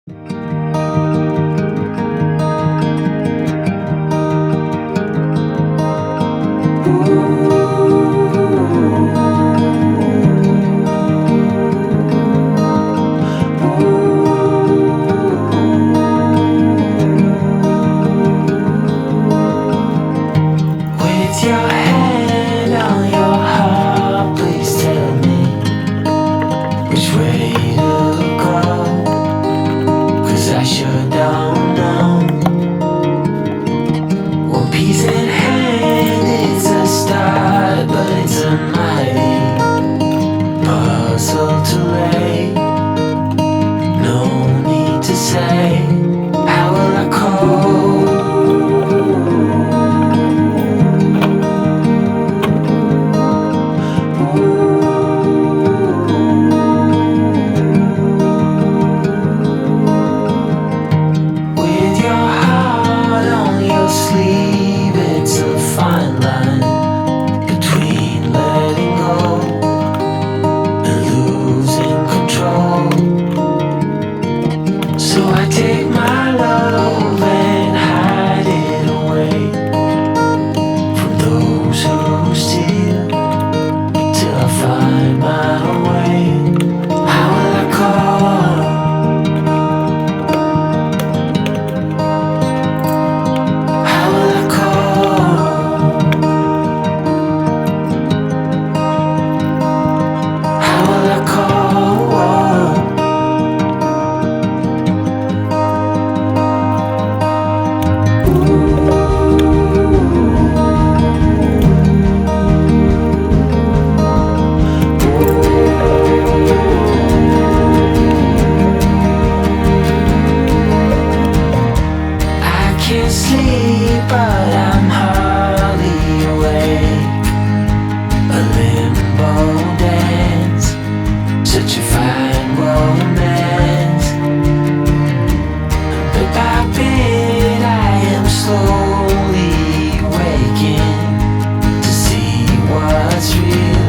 With your hand on your heart, please tell me which way to go. 'Cause I sure don't know. One piece in hand, it's a start, but it's a mighty puzzle to lay. No need to say, how will I cope? With your heart on your sleeve, it's a fine line between letting go and losing control. So I take my love and hide it away from those who steal, till I find my way. How will I call? How will I call? How will I call? I can't sleep, but I'm hardly awake. A limbo dance, such a fine romance. Bit by bit, I am slowly waking to see what's real,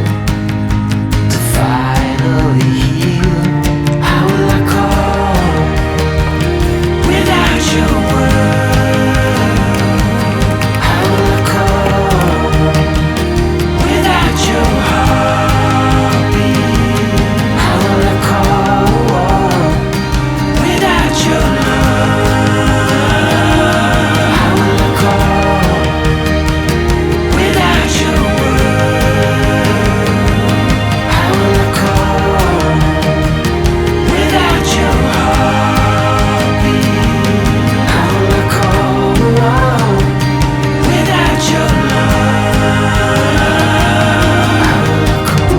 to finally heal. How will I call without your word? How will I call without your heartbeat? How will I call without your love? How will I call without your word? How will I call without your heartbeat? How will I call without your love? How will I call?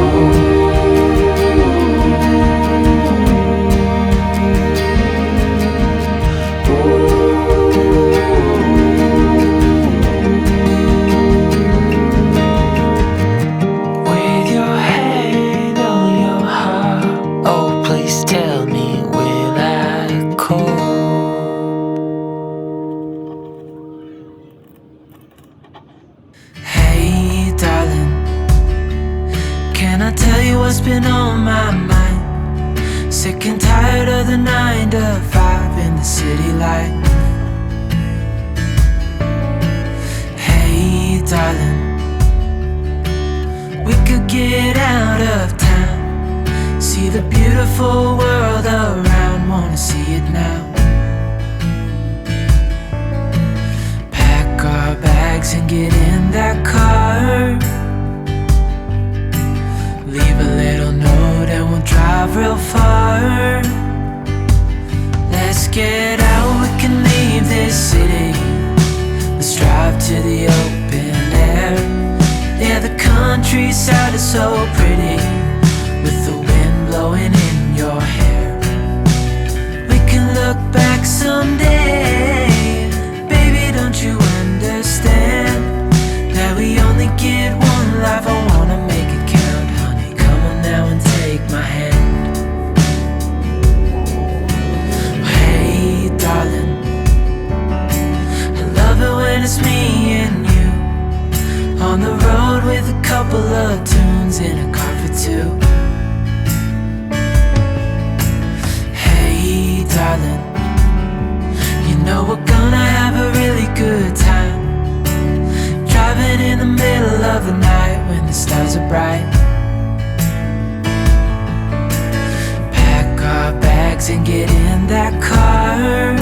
With your hand on your heart, oh please tell me, will I call? Hey darling, can I tell you what's been on my mind? Sick and tired of the 9 to 5 in the city life. Hey darling, we could get out of town, see the beautiful world around, wanna see it now. Pack our bags and get in that car, leave a little note and we'll drive real far. Let's get out, we can leave this city. Let's drive to the open air. Yeah, the countryside is so pretty, with the wind blowing in your hair. We can look back someday, baby, don't you understand that we only get one life? I wanna make it count, honey, come on now and take my hand. Hey darling, I love it when it's me and you on the road with a couple of tunes in a car for two. and get in that car.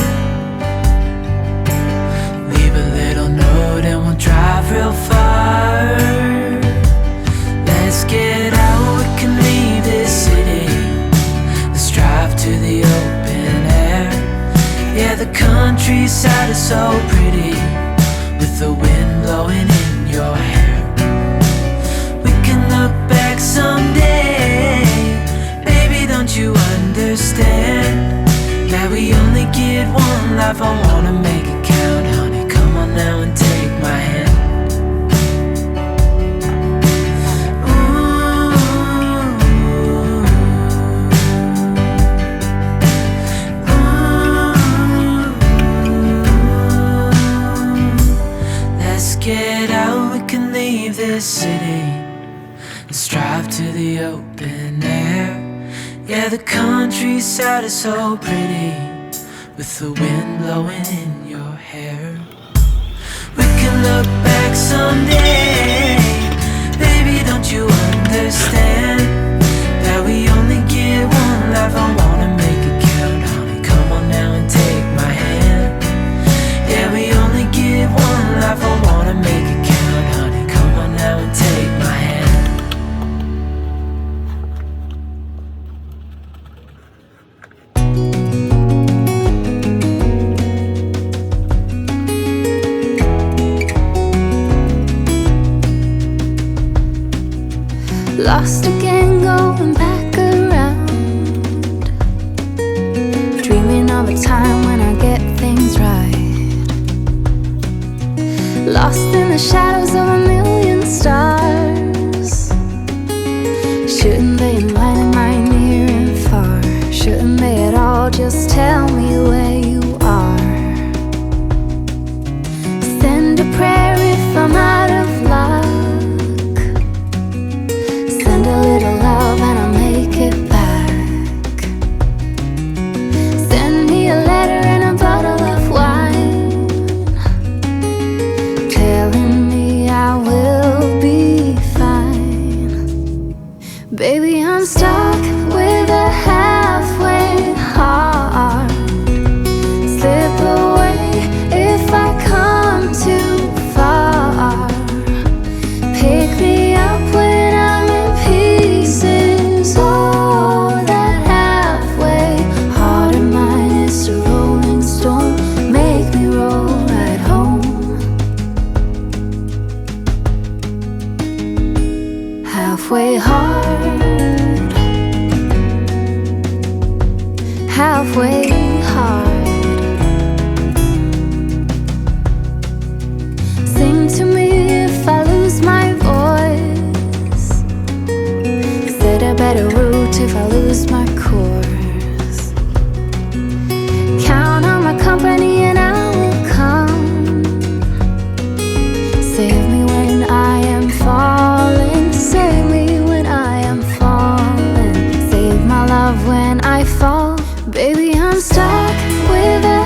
Leave a little note and we'll drive real far. Let's get out, we can leave this city. Let's drive to the open air. Yeah, the countryside is so pretty, with the wind blowing in your hair. We can look back someday. Baby, don't you understand that we only get one life? I wanna make it count, honey. Come on now and take my hand. Get out, we can leave this city. Let's drive to the open air. Yeah, the countryside is so pretty, with the wind blowing in your hair. We can look back someday. Baby, don't you understand that we only get one life? I wanna make it count, honey. Come on now and take my hand. Yeah, we only get one life. I wanna make it count, honey. Come on now and take my hand. Lost again, going back around, dreaming of a time when I get things right. Lost in the shadows of a million stars. Shouldn't they enlighten my near and far? Shouldn't they at all just tell me where you are? Send a prayer if I'm out of luck. Send a little love and I'll make it back. Send me a letter and a bottle of wine, telling me I will be fine. Baby, I'm stuck with a halfway heart. Slip away if I come too far. Pick me up when I'm in pieces. Oh, that halfway heart of mine is a rolling stone. Make me roll right home. Halfway hard, halfway hard. Sing to me if I lose my voice. Set a better route if I lose my course. Count on my company and I will come. Save me when I am falling. Save me when I am falling. Save my love when I fall. Baby, I'm stuck with a